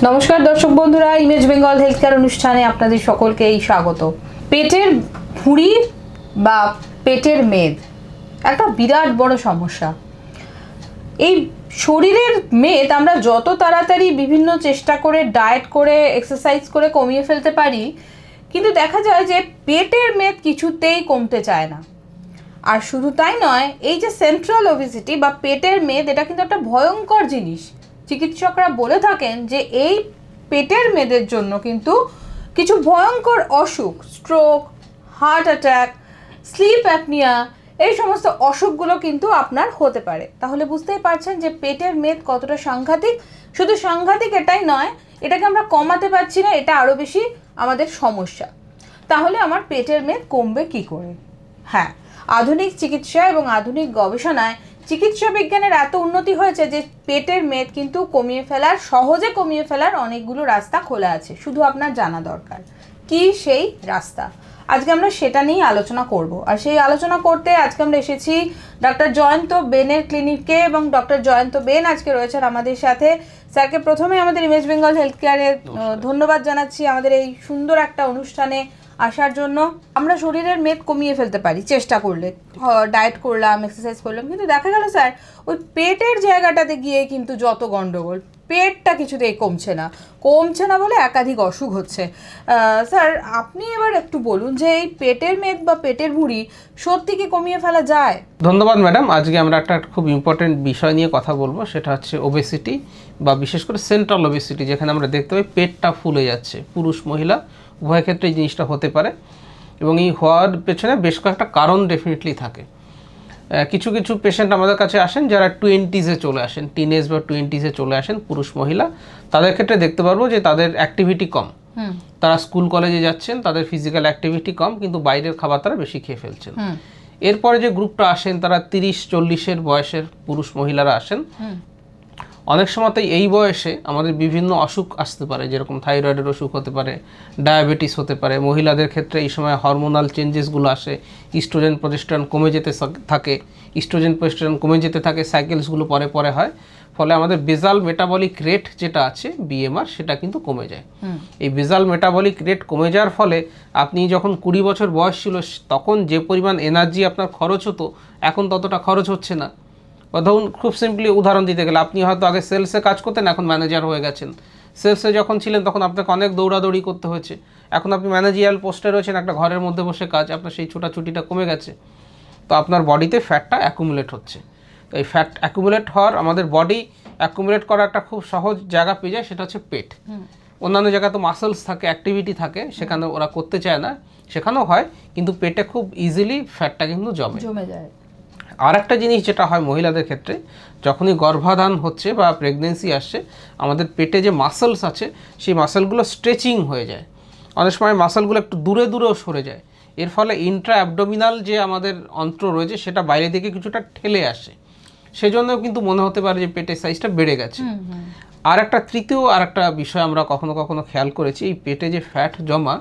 নমস্কার দর্শক বন্ধুরা, ইমেজ বেঙ্গল হেলথ কেয়ার অনুষ্ঠানে আপনাদের সকলকেই স্বাগত। পেটের ভুঁড়ি বা পেটের মেদ একটা বিরাট বড় সমস্যা। এই শরীরের মেদ আমরা যত তাড়াতাড়ি বিভিন্ন চেষ্টা করে ডায়েট করে এক্সারসাইজ করে কমিয়ে ফেলতে পারি, কিন্তু দেখা যায় যে পেটের মেদ কিছুতেই কমতে চায় না। আর শুধু তাই নয়, এই যে সেন্ট্রাল ওবেসিটি বা পেটের মেদ, এটা কিন্তু একটা ভয়ঙ্কর জিনিস। চিকিৎসকরা বলে থাকেন যে এই পেটের মেদের জন্য কিন্তু কিছু ভয়ঙ্কর অসুখ, stroke, heart attack, sleep apnea, এই সমস্ত অসুখগুলো কিন্তু আপনার হতে পারে। তাহলে বুঝতেই পারছেন যে পেটের মেদ কতটা সাংঘাতিক। শুধু সাংঘাতিক এটাই নয়, এটাকে আমরা কমাতে পারছি না, এটা আরও বেশি আমাদের সমস্যা। তাহলে আমার পেটের মেদ কমবে কি করে? হ্যাঁ, আধুনিক চিকিৎসা এবং আধুনিক গবেষণায় চিকিৎসা বিজ্ঞানের এত উন্নতি হয়েছে যে পেটের মেদ কিন্তু সহজে কমিয়ে ফেলার অনেকগুলো রাস্তা খোলা আছে। শুধু আপনার জানা দরকার কি সেই রাস্তা। আজকে আমরা সেটা নিয়েই আলোচনা করব। আর সেই আলোচনা করতে আজকে আমরা এসেছি ডক্টর জয়ন্ত বেনের ক্লিনিকে, এবং ডক্টর জয়ন্ত বেন আজকে রয়েছেন আমাদের সাথে। স্যারকে প্রথমে আমাদের ইমেজ বেঙ্গল হেলথ কেয়ারে ধন্যবাদ জানাচ্ছি আমাদের এই সুন্দর একটা অনুষ্ঠানে আসার জন্য। আমরা শরীরের মেদ কমিয়ে ফেলতে পারি চেষ্টা করলে, ডায়েট করলাম, এক্সারসাইজ করলাম, কিন্তু দেখা গেল স্যার ওই পেটের জায়গাটাতে গিয়ে কিন্তু যত গন্ডগোল, পেটটা কিছুতেই কমছে না বলে একাধিক অসুখ হচ্ছে। স্যার, আপনি এবার একটু বলুন যে এই পেটের মেদ বা পেটের ভুঁড়ি সত্যি কি কমিয়ে ফেলা যায়? ধন্যবাদ ম্যাডাম। আজকে আমরা একটা খুব ইম্পর্টেন্ট বিষয় নিয়ে কথা বলবো, সেটা হচ্ছে ওবেসিটি বা বিশেষ করে সেন্ট্রাল ওবেসিটি, যেখানে আমরা দেখতে পাই পেটটা ফুলে যাচ্ছে। পুরুষ মহিলা উভয় ক্ষেত্রে এই জিনিসটা হতে পারে, এবং এই হওয়ার পেছনে বেশ কয়েকটা কারণ ডেফিনেটলি থাকে। কিছু কিছু পেশেন্ট আমাদের কাছে আসেন যারা 20s-এ চলে আসেন, টিনেজ বা 20s-এ চলে আসেন, পুরুষ মহিলা। তাদের ক্ষেত্রে দেখতে পারবো যে তাদের অ্যাক্টিভিটি কম, তারা স্কুল কলেজে যাচ্ছেন, তাদের ফিজিক্যাল অ্যাক্টিভিটি কম, কিন্তু বাইরের খাবার তারা বেশি খেয়ে ফেলছেন। এরপরে যে গ্রুপটা আসেন তারা 30-40-এর বয়সের পুরুষ মহিলারা আসেন। অনেক সময়তেই এই বয়সে আমাদের বিভিন্ন অসুখ আসতে পারে, যেরকম থাইরয়েডের অসুখ হতে পারে, ডায়াবেটিস হতে পারে। মহিলাদের ক্ষেত্রে এই সময় হরমোনাল চেঞ্জেসগুলো আসে, ইস্ট্রোজেন প্রজেস্টেরন কমে যেতে থাকে, সাইকেলসগুলো পরে পরে হয়। ফলে আমাদের বেজাল মেটাবলিক রেট যেটা আছে বিএমআর, সেটা কিন্তু কমে যায়। এই বেজাল মেটাবলিক রেট কমে যাওয়ার ফলে আপনি যখন 20 বছর বয়স ছিল তখন যে পরিমাণ এনার্জি আপনার খরচ হতো, এখন ততটা খরচ হচ্ছে না। বা ধরুন, খুব সিম্পলি উদাহরণ দিতে গেলে, আপনি হয়তো আগে সেলসে কাজ করতেন, এখন ম্যানেজার হয়ে গেছেন। সেলসে যখন ছিলেন তখন আপনাকে অনেক দৌড়াদৌড়ি করতে হয়েছে, এখন আপনি ম্যানেজিয়াল পোস্টে রয়েছেন, একটা ঘরের মধ্যে বসে কাজ, আপনার সেই ছোটাছুটিটা কমে গেছে। তো আপনার বডিতে ফ্যাটটা অ্যাকুমুলেট হচ্ছে। তো এই ফ্যাট অ্যাকুমুলেট হওয়ার, আমাদের বডি অ্যাকুমুলেট করার একটা খুব সহজ জায়গা পেয়ে যায়, সেটা হচ্ছে পেট। অন্যান্য জায়গায় তো মাসেলস থাকে, অ্যাক্টিভিটি থাকে, সেখানে ওরা করতে চায় না, সেখানেও হয়, কিন্তু পেটে খুব ইজিলি ফ্যাটটা কিন্তু জমে যায়। আর একটা জিনিস যেটা হয় মহিলাদের ক্ষেত্রে, যখনই গর্ভাধান হচ্ছে বা প্রেগনেন্সি আসছে, আমাদের পেটে যে মাসেলস আছে সেই মাসেলগুলো স্ট্রেচিং হয়ে যায়। অনেক সময় মাসেলগুলো একটু দূরেও সরে যায়। এর ফলে ইন্ট্রা অ্যাবডোমিনাল যে আমাদের অন্ত্র রয়েছে সেটা বাইরে দিকে কিছুটা ঠেলে আসে, সেজন্যও কিন্তু মনে হতে পারে যে পেটের সাইজটা বেড়ে গেছে। আর একটা বিষয় আমরা কখনো কখনো খেয়াল করেছি, এই পেটে যে ফ্যাট জমা,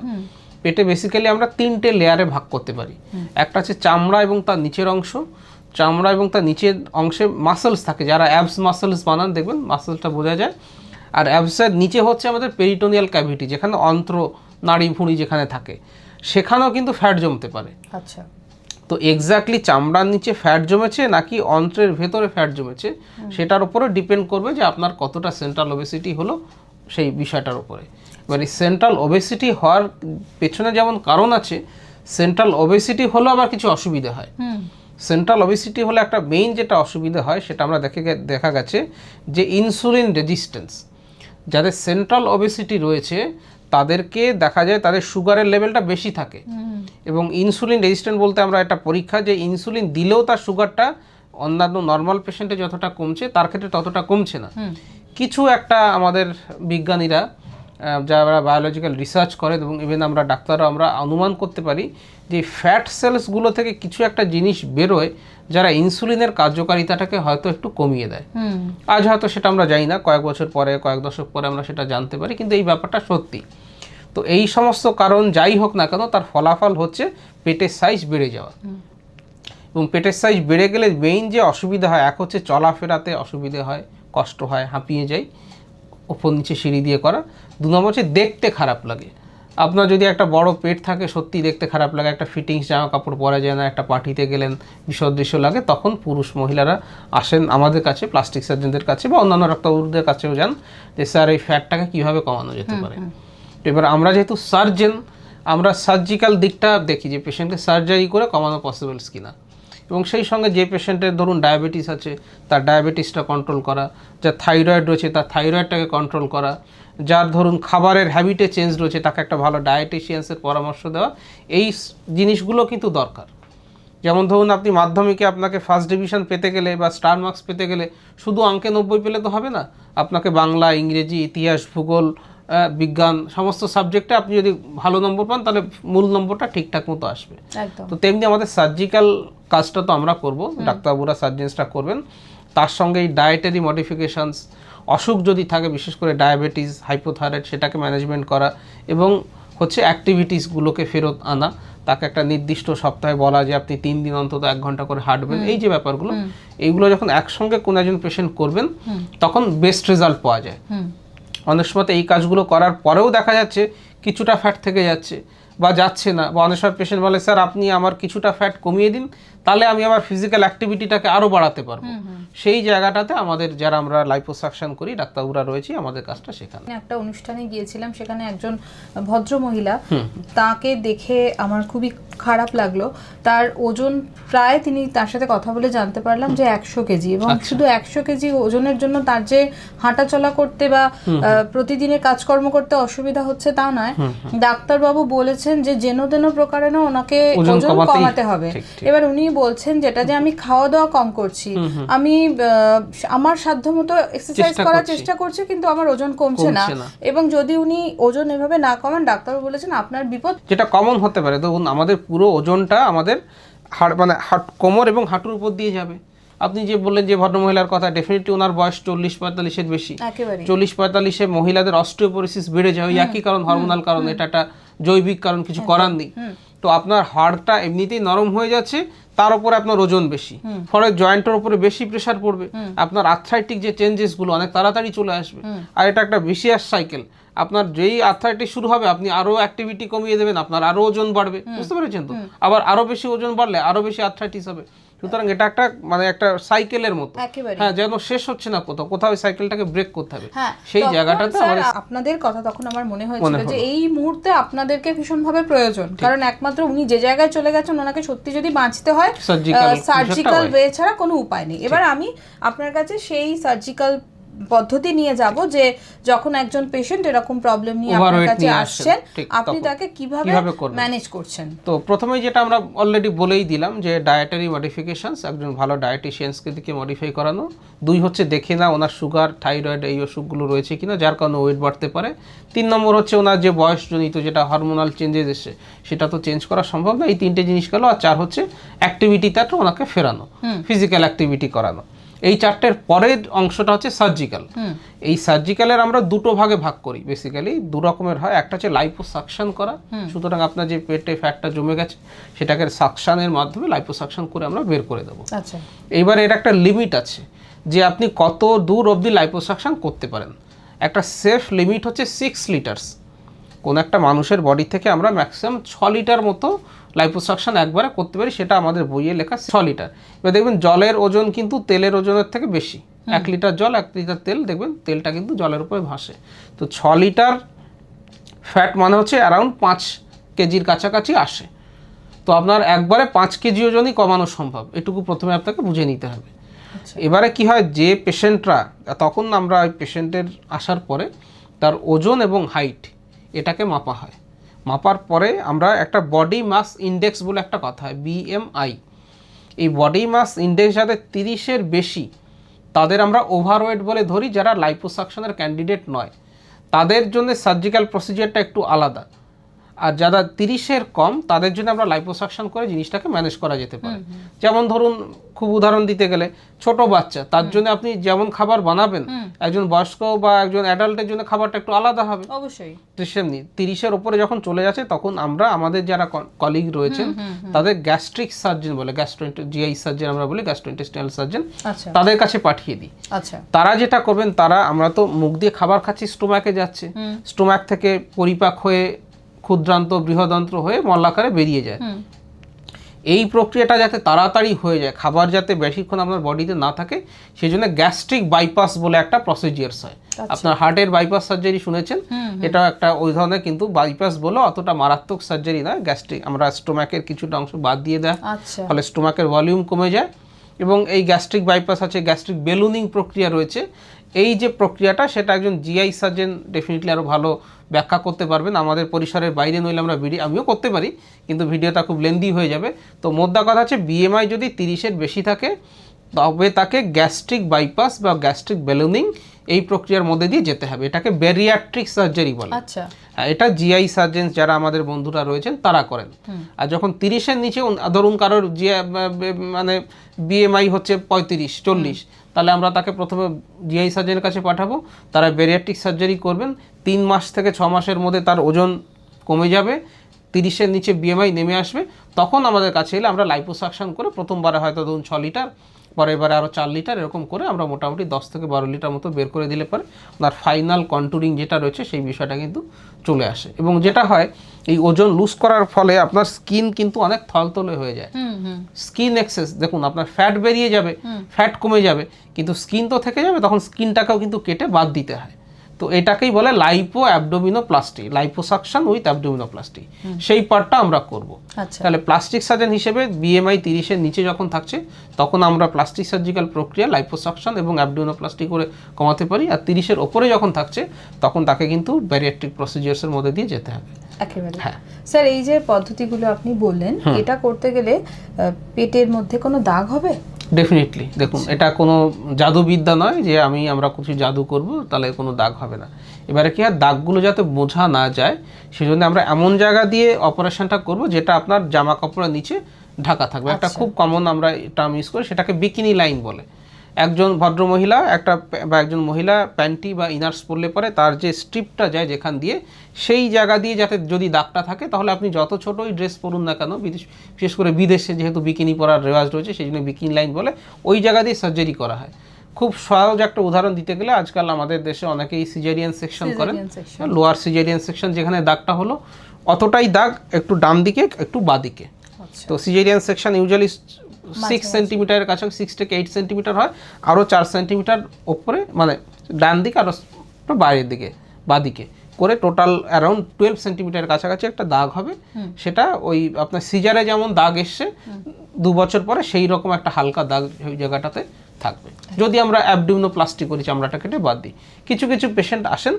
পেটে বেসিক্যালি আমরা 3টে লেয়ারে ভাগ করতে পারি। একটা হচ্ছে চামড়া এবং তার নিচের অংশ। চামড়া এবং তার নিচের অংশে মাসেলস থাকে, যারা অ্যাবস মাসেলস বানান দেখবেন মাসেলসটা বোঝা যায়। আর অ্যাবসের নিচে হচ্ছে আমাদের পেরিটোনিয়াল ক্যাভিটি, যেখানে অন্ত্র, নাড়ি ভুঁড়ি যেখানে থাকে, সেখানেও কিন্তু ফ্যাট জমতে পারে। আচ্ছা, তো এক্স্যাক্টলি চামড়ার নিচে ফ্যাট জমেছে নাকি অন্ত্রের ভেতরে ফ্যাট জমেছে, সেটার উপরে ডিপেন্ড করবে যে আপনার কতটা সেন্ট্রাল ওবেসিটি হলো সেই বিষয়টার উপরে। মানে সেন্ট্রাল ওবেসিটি হওয়ার পেছনে যেমন কারণ আছে, সেন্ট্রাল ওবেসিটি হলো আবার কিছু অসুবিধা হয়। সেন্ট্রাল ওবেসিটি হলে একটা মেইন যেটা অসুবিধা হয়, সেটা আমরা দেখা গেছে যে ইনসুলিন রেজিস্ট্যান্স। যাদের সেন্ট্রাল ওবেসিটি রয়েছে তাদেরকে দেখা যায় তাদের সুগারের লেভেলটা বেশি থাকে, এবং ইনসুলিন রেজিস্ট্যান্ট বলতে আমরা একটা পরীক্ষা, যে ইনসুলিন দিলেও তার সুগারটা অন্যান্য নর্মাল পেশেন্টে যতটা কমছে তার ক্ষেত্রে ততটা কমছে না। কিছু একটা আমাদের বিজ্ঞানীরা যারা বায়োলজিক্যাল রিসার্চ করে, এবং ইভেন আমরা ডাক্তাররা আমরা অনুমান করতে পারি যে ফ্যাট সেলসগুলো থেকে কিছু একটা জিনিস বেরোয় যারা ইনসুলিনের কার্যকারিতাটাকে হয়তো একটু কমিয়ে দেয়। আজ হয়তো সেটা আমরা জানি না, কয়েক বছর পরে, কয়েক দশক পরে আমরা সেটা জানতে পারি, কিন্তু এই ব্যাপারটা সত্যি। তো এই সমস্ত কারণ যাই হোক না কেন, তার ফলাফল হচ্ছে পেটের সাইজ বেড়ে যাওয়া। এবং পেটের সাইজ বেড়ে গেলে মেইন যে অসুবিধা হয়, এক হচ্ছে চলাফেরাতে অসুবিধা হয়, কষ্ট হয়, হাঁপিয়ে যায়। ওপর নিচে সিঁড়ি দিয়ে করা। 2 নম্বর হচ্ছে দেখতে খারাপ লাগে। আপনার যদি একটা বড় পেট থাকে সত্যি দেখতে খারাপ লাগে, একটা ফিটিংস জামা কাপড় পরা যায় না, একটা পার্টিতে গেলেন বিসদৃশ্য লাগে, তখন পুরুষ মহিলারা আসেন আমাদের কাছে, প্লাস্টিক সার্জনদের কাছে বা অন্যান্য ডাক্তারবাবুদের কাছেও যান যে স্যার এই ফ্যাটটাকে কীভাবে কমানো যেতে পারে। তো এবার আমরা যেহেতু সার্জেন, আমরা সার্জিক্যাল দিকটা দেখি যে পেশেন্টকে সার্জারি করে কমানো পসিবলস কিনা, এবং সেই সঙ্গে যে পেশেন্টের ধরুন ডায়াবেটিস আছে তার ডায়াবেটিসটা কন্ট্রোল করা, যার থাইরয়েড রয়েছে তার থাইরয়েডটাকে কন্ট্রোল করা, যার ধরুন খাবারের হ্যাবিটে চেঞ্জ রয়েছে তাকে একটা ভালো ডায়েটিশিয়ানসের পরামর্শ দেওয়া, এই জিনিসগুলো কিন্তু দরকার। যেমন ধরুন আপনি মাধ্যমিকে আপনাকে ফার্স্ট ডিভিশন পেতে গেলে বা স্টার মার্কস পেতে গেলে শুধু অঙ্কে 90 পেলে তো হবে না, আপনাকে বাংলা, ইংরেজি, ইতিহাস, ভূগোল, বিজ্ঞান সমস্ত সাবজেক্টে আপনি যদি ভালো নম্বর পান তাহলে মূল নম্বরটা ঠিকঠাক মতো আসবে। তো তেমনি আমাদের সার্জিক্যাল কাজটা তো আমরা করব, ডাক্তারবাবুরা সার্জেন্সরা করবেন, তার সঙ্গে এই ডায়েটারি মডিফিকেশানস, অসুখ যদি থাকে বিশেষ করে ডায়াবেটিস, হাইপোথাইরয়েড, সেটাকে ম্যানেজমেন্ট করা, এবং হচ্ছে অ্যাক্টিভিটিসগুলোকে ফেরত আনা, তাকে একটা নির্দিষ্ট সপ্তাহে বলা যে আপনি 3 দিন অন্তত 1 ঘন্টা করে হাঁটবেন, এই যে ব্যাপারগুলো, এইগুলো যখন একসঙ্গে কোনো একজন পেশেন্ট করবেন তখন বেস্ট রেজাল্ট পাওয়া যায়। অনেক সময় এই কাজগুলো করার পরেও দেখা যাচ্ছে কিছুটা ফ্যাট থেকে যাচ্ছে বা যাচ্ছে না, বা অনেক সময় পেশেন্ট বলে স্যার আপনি আমার কিছুটা ফ্যাট কমিয়ে দিন, তাহলে আমি আমার ফিজিক্যাল অ্যাক্টিভিটিটাকে আরও বাড়াতে পারবো। সেই জায়গাটাতে আমাদের যারা আমরা লাইপোসাকশন করি ডাক্তাররা রয়েছে, আমাদের কাজটা শেখানো। একটা অনুষ্ঠানে গিয়েছিলাম, সেখানে একজন ভদ্র মহিলা, তাকে দেখে আমার খুবই খারাপ লাগলো। তার ওজন প্রায়, তিনি তার সাথে কথা বলে জানতে পারলাম যে 100 কেজি, এবং শুধু 100 কেজি ওজনের জন্য তার যে হাঁটা চলা করতে বা প্রতিদিনের কাজকর্ম করতে অসুবিধা হচ্ছে তা নয়, ডাক্তারবাবু বলেছেন যে যেন তেন প্রকারে না ওনাকে ওজন কমাতে হবে। এবার উনি বলছেন যেটা যে আমি খাওয়া দাওয়া কম করছি, আমি আমার সাধ্যমতো এক্সারসাইজ করার চেষ্টা করছি, কিন্তু আমার ওজন কমছে না, এবং যদি উনি ওজন এভাবে না কমান, ডাক্তারবাবু বলেছেন আপনার বিপদ। যেটা কমন হতে পারে, দেখুন আমাদের পুরো ওজনটা আমাদের মানে কোমর এবং হাঁটুর উপর দিয়ে যাবে। আপনি যে বললেন যে ভদ্রমহিলার কথা, ডেফিনেটলি ওনার বয়স 40-45-এর বেশি। 40-45-এ মহিলাদের অস্টিওপোরোসিস বেড়ে যায়, ওই একই কারণ, হরমোনাল কারণ, এটা একটা জৈবিক কারণ, কিছু করার নেই। তো আপনার হাড়টা এমনিতেই নরম হয়ে যাচ্ছে, তার উপরে আপনার ওজন বেশি, ফলে জয়েন্টের উপরে বেশি প্রেশার পড়বে, আপনার আর্থ্রাইটিক যে চেঞ্জেসগুলো অনেক তাড়াতাড়ি চলে আসবে। আর এটা একটা ভিসিয়াস সাইকেল, আপনার যেই আর্থ্রাইটিস শুরু হবে আপনি আরো অ্যাক্টিভিটি কমিয়ে দেবেন, আপনার আরো ওজন বাড়বে, বুঝতে পেরেছেন তো? আবার আরো বেশি ওজন বাড়লে আরো বেশি আর্থ্রাইটিস হবে। সুতরাং এটা একটা মানে একটা সাইকেলের মতো, হ্যাঁ, যেন শেষ হচ্ছে না, কোথাও সাইকেলটাকে ব্রেক করতে হবে, সেই জায়গাটাতে আপনাদের কথা তখন আমার মনে হয়েছিল যে এই মুহূর্তে আপনাদেরকে ভীষণভাবে প্রয়োজন, কারণ একমাত্র উনি যে জায়গায় চলে গেছেন ওনাকে সত্যি যদি বাঁচতে হয় সার্জিক্যাল ওয়ে ছাড়া কোনো উপায় নেই। এবার আমি আপনার কাছে সেই সার্জিক্যাল পদ্ধতি নিয়ে যাব যে যখন একজন পেশেন্ট এরকম প্রবলেম নিয়ে আপনার কাছে আসছেন, আপনি তাকে কিভাবে ম্যানেজ করছেন। তো প্রথমে যেটা আমরা অলরেডি বলেই দিলাম যে ডায়েটারি মডিফিকেশনস, একজন ভালো ডায়েটিশিয়ানসকে দিকে মডিফাই করানো। 2 হচ্ছে দেখে না ওনার সুগার, থাইরয়েড এই অসুখগুলো রয়েছে কিনা যার কারণে ওয়েট বাড়তে পারে। 3 নম্বর হচ্ছে ওনার যে বয়সজনিত যেটা হরমোনাল চেঞ্জেস এসে সেটা তো চেঞ্জ করা সম্ভব না, এই 3টে জিনিস গেল। আর 4 হচ্ছে অ্যাক্টিভিটিটা ওনাকে ফেরানো, ফিজিক্যাল অ্যাক্টিভিটি করানো। এই 4টের পরের অংশটা হচ্ছে সার্জিক্যাল। এই সার্জিক্যালের আমরা 2টো ভাগে ভাগ করি, বেসিক্যালি 2 রকমের হয়। একটা হচ্ছে লাইপোসাকশন করা, সুতরাং আপনার যে পেটে ফ্যাটটা জমে গেছে সেটাকে সাকশনের মাধ্যমে লাইপোসাকশন করে আমরা বের করে দেবো। আচ্ছা, এইবার এর একটা লিমিট আছে যে আপনি কত দূর অবধি লাইপোসাকশন করতে পারেন। একটা সেফ লিমিট হচ্ছে 6 লিটার্স। কোন একটা মানুষের বডি থেকে আমরা ম্যাক্সিমাম 6 লিটার মতো লাইপোসাকশন একবারে করতে পারি, সেটা আমাদের বইয়ে লেখা 6 লিটার। এবার দেখবেন জলের ওজন কিন্তু তেলের ওজনের থেকে বেশি। 1 লিটার জল, 1 লিটার তেল, দেখবেন তেলটা কিন্তু জলের উপরে ভাসে। তো 6 লিটার ফ্যাট মানে হচ্ছে অ্যারাউন্ড 5 কেজির কাছাকাছি আসে। তো আপনার একবারে 5 কেজি ওজনই কমানো সম্ভব, এটুকু প্রথমে আপনাকে বুঝে নিতে হবে। এবারে কি হয়, যে পেশেন্টরা, তখন আমরা ওই পেশেন্টের আসার পরে তার ওজন এবং হাইট এটাকে মাপা হয়। মাপার পরে আমরা একটা বডি মাস ইন্ডেক্স বলে একটা কথা হয়, BMI। এই বডি মাস ইন্ডেক্স যাদের 30-এর বেশি তাদের আমরা ওভারওয়েট বলে ধরি, যারা লাইপোসাকশনের ক্যান্ডিডেট নয়। তাদের জন্য সার্জিক্যাল প্রসিজারটা একটু আলাদা। আর যারা 30-এর কম তাদের জন্য আমরা লাইপোসাকশন করে জিনিসটাকে ম্যানেজ করা যেতে পারে। যেমন ধরুন খুব উদাহরণ দিতে গেলে ছোট বাচ্চা, তার জন্য আপনি যেমন খাবার বানাবেন একজন বয়স্ক বা একজন অ্যাডাল্টের জন্য খাবারটা একটু আলাদা হবে। অবশ্যই। তো সেমনি 30-এর উপরে যখন চলে যাচ্ছে তখন আমরা আমাদের যারা কলিগ রয়েছেন তাদের গ্যাস্ট্রিক সার্জন বলে, জিআই সার্জন আমরা বলি, গ্যাস্ট্রোইন্টেস্টাইনাল সার্জন, আচ্ছা তাদের কাছে পাঠিয়ে দিই। আচ্ছা। তারা যেটা করবেন, আমরা তো মুখ দিয়ে খাবার খাচ্ছি, স্টোম্যাকে যাচ্ছে, স্টোম্যাক থেকে পরিপাক হয়ে ক্ষুদ্রান্ত বৃহদান্ত্র হয়ে মলাকারে বেরিয়ে যায়। এই প্রক্রিয়াটা যাতে তাড়াতাড়ি হয়ে যায়, খাবার যাতে বেশিক্ষণ আপনার বডিতে না থাকে, সেই জন্য গ্যাস্ট্রিক বাইপাস বলে একটা প্রসিজিয়ার্স হয়। আপনার হার্টের বাইপাস সার্জারি শুনেছেন, এটা একটা ওই ধরনের, কিন্তু বাইপাস বলে অতটা মারাত্মক সার্জারি না। গ্যাস্ট্রিক আমরা স্টোম্যাকের কিছুটা অংশ বাদ দিয়ে দেয়, ফলে স্টোম্যাকের ভলিউম কমে যায়। এবং এই গ্যাস্ট্রিক বাইপাস আছে, গ্যাস্ট্রিক বেলুনিং প্রক্রিয়া রয়েছে। এই যে প্রক্রিয়াটা, সেটা একজন জিআই সার্জন ডেফিনেটলি আরও ভালো ব্যাখ্যা করতে পারবেন। আমাদের পরিসরের বাইরে নইলে আমরা আমিও করতে পারি, কিন্তু ভিডিওটা খুব লেন্দি হয়ে যাবে। তো মোদ্দা কথা হচ্ছে, বিএমআই যদি 30-এর বেশি থাকে তবে তাকে গ্যাস্ট্রিক বাইপাস বা গ্যাস্ট্রিক বেলুনিং এই প্রক্রিয়ার মধ্যে দিয়ে যেতে হবে। এটাকে ব্যারিয়াট্রিক সার্জারি বলে। আচ্ছা। এটা জিআই সার্জন যারা আমাদের বন্ধুরা রয়েছেন তারা করেন। আর যখন 30-এর নিচে ধরুন কারোর মানে বিএমআই হচ্ছে 35-40, তাহলে আমরা তাকে প্রথমে জিআই সার্জনের কাছে পাঠাবো। তারা ব্যারিয়াট্রিক সার্জারি করবেন। 3 মাস থেকে 6 মাসের মধ্যে তার ওজন কমে যাবে, 30-এর নিচে বিএমআই নেমে আসবে। তখন আমাদের কাছে এলে আমরা লাইপোসাকশন করে প্রথমবারে হয়তো ধরুন 6 লিটার, পরের বারে আরও 4 লিটার, এরকম করে আমরা মোটামুটি 10 থেকে 12 লিটার মতো বের করে দিলে পরে আপনার ফাইনাল কন্টুরিং যেটা রয়েছে সেই বিষয়টা কিন্তু চলে আসে। এবং যেটা হয়, এই ওজন লুজ করার ফলে আপনার স্কিন কিন্তু অনেক থলথলে হয়ে যায়। স্কিন এক্সেস, দেখুন আপনার ফ্যাট বেরিয়ে যাবে, ফ্যাট কমে যাবে, কিন্তু স্কিন তো থেকে যাবে, তখন স্কিনটাকেও কিন্তু কেটে বাদ দিতে হয়। তো এটাকেই বলে lipo abdominoplasty, liposuction with abdominoplasty, সেই পার্টটা আমরা করব। তাহলে প্লাস্টিক সার্জন হিসেবে বিএমআই 30-এর নিচে যখন থাকছে তখন আমরা প্লাস্টিক সার্জিক্যাল প্রক্রিয়া লাইপোসাকশন এবং অ্যাবডোমিনোপ্লাস্টি করে কমাতে পারি। আর 30-এর ওপরে যখন থাকছে তখন তাকে কিন্তু ব্যারিয়াট্রিক প্রসিজিয়ার্সের মধ্যে দিয়ে যেতে হবে। একেবারে। স্যার, এই যে পদ্ধতিগুলো আপনি বললেন, এটা করতে গেলে পেটের মধ্যে কোনো দাগ হবে? ডেফিনেটলি। দেখুন, এটা কোনো জাদুবিদ্যা নয় যে আমরা কিছু জাদু করব তাহলে কোনো দাগ হবে না। এবারে কি হয়, দাগগুলো যাতে বোঝা না যায় সেজন্য আমরা এমন জায়গা দিয়ে অপারেশনটা করব যেটা আপনার জামা কাপড়ের নিচে ঢাকা থাকবে। একটা খুব কমন আমরা টার্ম ইউজ করি, সেটাকে বিকিনি লাইন বলে। একজন ভদ্রমহিলা বা একজন মহিলা প্যান্টি বা ইনার্স পরলে পরে তার যে স্ট্রিপটা যায় যেখান দিয়ে, সেই জায়গা দিয়ে যাতে যদি দাগটা থাকে, তাহলে আপনি যত ছোটোই ড্রেস পরুন না কেন, বিশেষ করে বিদেশে যেহেতু বিকিনি পরার রেওয়াজ রয়েছে সেই জন্য বিকিনি লাইন বলে, ওই জায়গা দিয়ে সার্জারি করা হয়। খুব সহজ একটা উদাহরণ দিতে গেলে, আজকাল আমাদের দেশে অনেকেই সিজারিয়ান সেকশন করেন। লোয়ার সিজারিয়ান সেকশন যেখানে দাগটা হলো, অতটাই দাগ একটু ডান দিকে একটু বাঁ দিকে। তো সিজারিয়ান সেকশন ইউজুয়ালি 6 সেন্টিমিটারের কাছে, 6 থেকে 8 সেন্টিমিটার হয়, আরও 4 সেন্টিমিটার ওপরে, মানে ডান দিকে আরও বাইরের দিকে বাঁ দিকে করে টোটাল অ্যারাউন্ড 12 সেন্টিমিটারের কাছাকাছি একটা দাগ হবে। সেটা ওই আপনার সিজারে যেমন দাগ এসছে 2 বছর পরে, সেই রকম একটা হালকা দাগ ওই জায়গাটাতে থাকবে। যদি আমরা অ্যাবডোমিনোপ্লাস্টি করি, চামড়াটা কেটে বাদ দিই। কিছু কিছু পেশেন্ট আসেন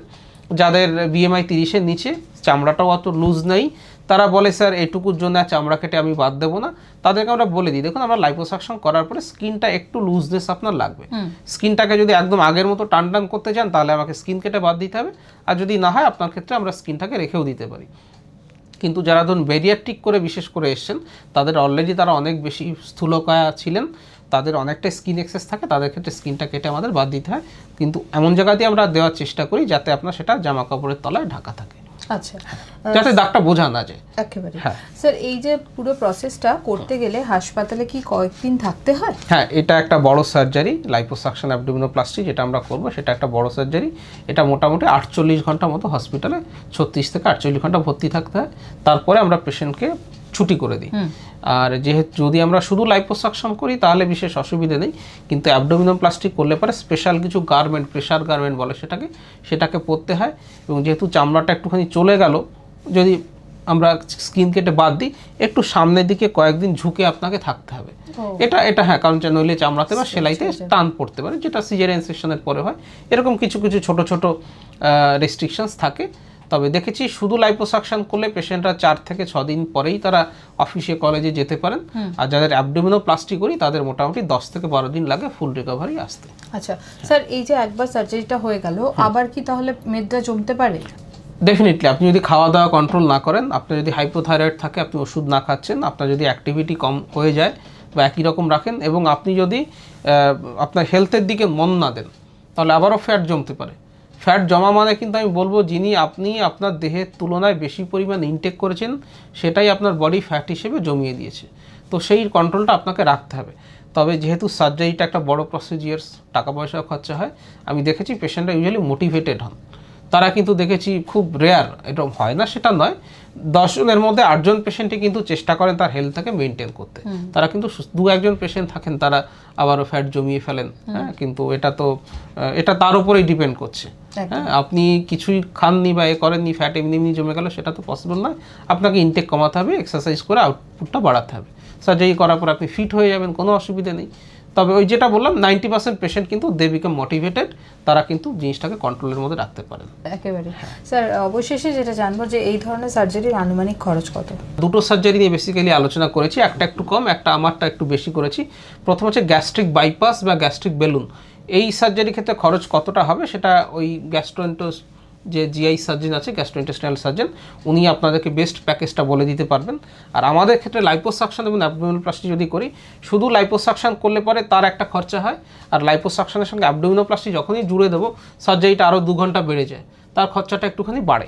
যাদের বিএমআই 30-এর নিচে, চামড়াটাও অত লুজ নেই, তারা বলে স্যার এটুকুর জন্য চামড়া কেটে আমি বাদ দেবো না। তাদেরকে আমরা বলে দিই, দেখুন আমরা লাইপোসাকশন করার পরে স্কিনটা একটু লুজনেস আপনার লাগবে। স্কিনটাকে যদি একদম আগের মতো টান টান করতে চান তাহলে আমাকে স্কিন কেটে বাদ দিতে হবে, আর যদি না হয় আপনার ক্ষেত্রে আমরা স্কিনটাকে রেখেও দিতে পারি। কিন্তু যারা ধরুন ব্যারিয়াট্রিক করে বিশেষ করে এসছেন, তাদের অলরেডি তারা অনেক বেশি স্থূলকায়া ছিলেন, তাদের অনেকটা স্কিন এক্সেস থাকে, তাদের ক্ষেত্রে স্কিনটা কেটে আমাদের বাদ দিতে হয়। কিন্তু এমন জায়গা দিয়ে আমরা দেওয়ার চেষ্টা করি যাতে আপনার সেটা জামা কাপড়ের তলায় ঢাকা থাকে, আচ্ছা, যাতে দাগটা বোঝা না যায়। একেবারে। স্যার, এই যে পুরো প্রসেসটা করতে গেলে হাসপাতালে কি কয়েকদিন থাকতে হয়? হ্যাঁ, এটা একটা বড় সার্জারি, লাইপোসাকশন অ্যাবডোমিনোপ্লাস্টি যেটা আমরা করব, সেটা একটা বড় সার্জারি। এটা মোটামুটি 48 ঘন্টা মতো হসপিটালে, 36 থেকে 48 ঘন্টা ভর্তি থাকতে হয়। তারপরে আমরা পেশেন্টকে ছুটি করে দিই। আর যেহেতু যদি আমরা শুধু লাইপোসাকশন করি তাহলে বিশেষ অসুবিধা নেই, কিন্তু অ্যাবডোমিনোপ্লাস্টি করলে পরে স্পেশাল কিছু গার্মেন্ট, প্রেশার গার্মেন্ট বলে সেটাকে পরতে হয়। এবং যেহেতু চামড়াটা একটুখানি চলে গেল, যদি আমরা স্কিন কেটে বাদ দিই, একটু সামনের দিকে কয়েকদিন ঝুঁকে আপনাকে থাকতে হবে। এটা হ্যাঁ, কারণ নইলে চামড়াতে বা সেলাইতে টান পড়তে পারে, যেটা সিজারিয়ান সেকশনের পরে হয়। এরকম কিছু কিছু ছোট ছোট রেস্ট্রিকশনস থাকে। তবে দেখেছি শুধু লাইপোসাকশন করলে পেশেন্টরা 4 থেকে 6 দিন পরেই তারা অফিসে কলেজে যেতে পারেন। আর যাদের অ্যাবডোমিনোপ্লাস্টি করি তাদের মোটামুটি 10 থেকে 12 দিন লাগে ফুল রিকভারি আসতে। আচ্ছা স্যার, এই যে একবার সার্জারিটা হয়ে গেল, আবার কি তাহলে মেদটা জমতে পারে? ডেফিনেটলি আপনি যদি খাওয়া দাওয়া কন্ট্রোল না করেন, আপনার যদি হাইপোথাইরয়েড থাকে, আপনি ওষুধ না খাচ্ছেন, আপনার যদি অ্যাক্টিভিটি কম হয়ে যায় বা একই রকম রাখেন, এবং আপনি যদি আপনার হেলথের দিকে মন না দেন, তাহলে আবারও ফ্যাট জমতে পারে। ফ্যাট জমা মানে কিন্তু আমি বলবো যিনি আপনি আপনার দেহের তুলনায় বেশি পরিমাণ ইনটেক করেছেন সেটাই আপনার বডি ফ্যাট হিসেবে জমিয়ে দিয়েছে। তো সেই কন্ট্রোলটা আপনাকে রাখতে হবে। তবে যেহেতু সার্জারিটা একটা বড় প্রসিজিয়ার্স, টাকা পয়সাও খরচা হয়, আমি দেখেছি পেশেন্টরা ইউজুয়ালি মোটিভেটেড হন। তারা কিন্তু দেখেছি খুব রেয়ার, এটা হয় না সেটা নয়, 10 জনের মধ্যে 8 জন পেশেন্টই কিন্তু চেষ্টা করেন তার হেলথটাকে মেনটেন করতে। তারা কিন্তু 2-1 পেশেন্ট থাকেন তারা আবারও ফ্যাট জমিয়ে ফেলেন। হ্যাঁ, কিন্তু এটা তার উপরেই ডিপেন্ড করছে। হ্যাঁ, আপনি কিছুই খাননি বা করেননি, ফ্যাট এমনি এমনি জমে গেল, সেটা তো পসিবল নয়। আপনাকে ইনটেক কমাতে হবে, এক্সারসাইজ করে আউটপুটটা বাড়াতে হবে। সার্জারি করার পর আপনি ফিট হয়ে যাবেন, কোনো অসুবিধা নেই। তবে ওই যেটা বললাম 90% পেশেন্ট কিন্তু দে বিকাম মোটিভেটেড, তারা কিন্তু জিনিসটাকে কন্ট্রোলের মধ্যে রাখতে পারেন। একেবারে। স্যার অবশেষে যেটা জানবো যে এই ধরনের সার্জারির আনুমানিক খরচ কত? দুটো সার্জারি নিয়ে বেসিক্যালি আলোচনা করেছি, একটা একটু কম, একটা আমারটা একটু বেশি করেছি। প্রথম হচ্ছে গ্যাস্ট্রিক বাইপাস বা গ্যাস্ট্রিক বেলুন। এই সার্জারির ক্ষেত্রে খরচ কতটা হবে সেটা ওই গ্যাস্ট্রোএন্টারোস যে জিআই সার্জন আছে, গ্যাস্ট্রোইন্টেস্টাইনাল সার্জন, উনি আপনাদেরকে বেস্ট প্যাকেজটা বলে দিতে পারবেন। আর আমাদের ক্ষেত্রে লাইপোসাকশন এবং অ্যাবডোমিনোপ্লাস্টি যদি করি, শুধু লাইপোসাকশন করলে পরে তার একটা খরচা হয়, আর লাইপোসাকশনের সঙ্গে অ্যাবডোমিনোপ্লাস্টি যখনই জুড়ে দেবো সার্জারিটা আরও 2 ঘন্টা বেড়ে যায়, তার খরচাটা একটুখানি বাড়ে।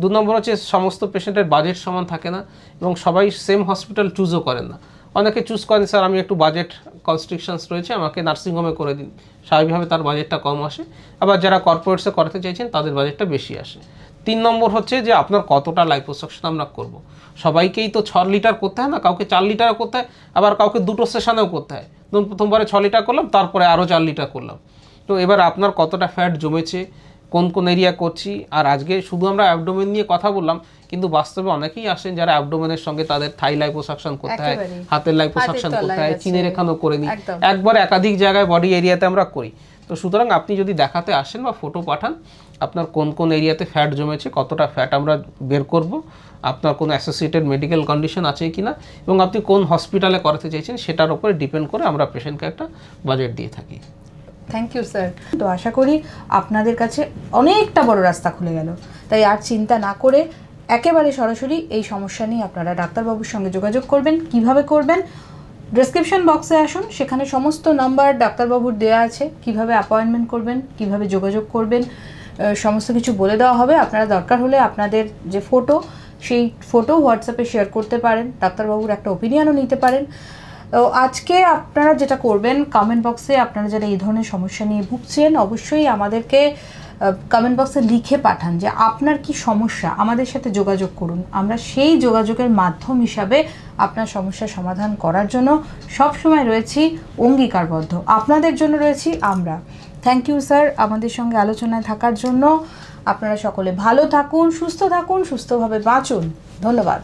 2 নম্বর হচ্ছে সমস্ত পেশেন্টের বাজেট সমান থাকে না এবং সবাই সেম হসপিটাল চুজও করেন না। অনেকে চুজ করেন স্যার আমি একটু বাজেট কনস্ট্রিকশনস রয়েছে, আমাকে নার্সিংহোমে করে দিন, স্বাভাবিকভাবে তার বাজেটটা কম আসে। আবার যারা কর্পোরেটসে করাতে চাইছেন তাদের বাজেটটা বেশি আসে। 3 নম্বর হচ্ছে যে আপনার কতটা লাইপোসাকশন আমরা করব। সবাইকেই তো 6 লিটার করতে হয় না, কাউকে 4 লিটারও করতে হয়, আবার কাউকে 2টো সেশনেও করতে হয়। ধরুন প্রথমবারে 6 লিটার করলাম, তারপরে আরও 4 লিটার করলাম। তো এবার আপনার কতটা ফ্যাট জমেছে, কোন কোন এরিয়া করছি। আর আজকে শুধু আমরা অ্যাবডোমেন নিয়ে কথা বললাম, কিন্তু বাস্তবে অনেকেই আসেন যারা অ্যাবডোমেনের সঙ্গে তাদের থাই লাইপোসাকশন করতে হয়, হাতের লাইপোসাকশন করতে হয়, চিনের এখানেও করে নিই, একবার একাধিক জায়গায় বডি এরিয়াতে আমরা করি। তো সুতরাং আপনি যদি দেখাতে আসেন বা ফটো পাঠান, আপনার কোন কোন এরিয়াতে ফ্যাট জমেছে, কতটা ফ্যাট আমরা বের করব, আপনার কোনো অ্যাসোসিয়েটেড মেডিকেল কন্ডিশন আছে কি না, এবং আপনি কোন হসপিটালে করাতে চাইছেন সেটার উপরে ডিপেন্ড করে আমরা পেশেন্টকে একটা বাজেট দিয়ে থাকি। Thank you sir. তো আশা করি আপনাদের কাছে অনেকটা বড় রাস্তা খুলে গেল। তাই আর চিন্তা না করে একেবারে সরাসরি এই সমস্যা নিয়ে আপনারা ডাক্তারবাবুর সঙ্গে যোগাযোগ করবেন। কিভাবে করবেন? ডেসক্রিপশন বক্সে আসুন, সেখানে সমস্ত নাম্বার ডাক্তারবাবুর দেওয়া আছে, কিভাবে অ্যাপয়েন্টমেন্ট করবেন, কিভাবে যোগাযোগ করবেন, সমস্ত কিছু বলে দেওয়া হবে। আপনারা দরকার হলে আপনাদের যে ফটো, সেই ফটো হোয়াটসঅ্যাপে শেয়ার করতে পারেন, ডাক্তারবাবুর একটা ওপিনিয়নও নিতে পারেন। তো আজকে আপনারা যেটা করবেন, কমেন্ট বক্সে আপনারা যারা এই ধরনের সমস্যা নিয়ে ভুগছেন, অবশ্যই আমাদেরকে কমেন্ট বক্সে লিখে পাঠান যে আপনার কি সমস্যা, আমাদের সাথে যোগাযোগ করুন। আমরা সেই যোগাযোগের মাধ্যম হিসাবে আপনার সমস্যার সমাধান করার জন্য সবসময় রয়েছি অঙ্গীকারবদ্ধ, আপনাদের জন্য রয়েছি আমরা। থ্যাংক ইউ স্যার আমাদের সঙ্গে আলোচনায় থাকার জন্য। আপনারা সকলে ভালো থাকুন, সুস্থ থাকুন, সুস্থভাবে বাঁচুন। ধন্যবাদ।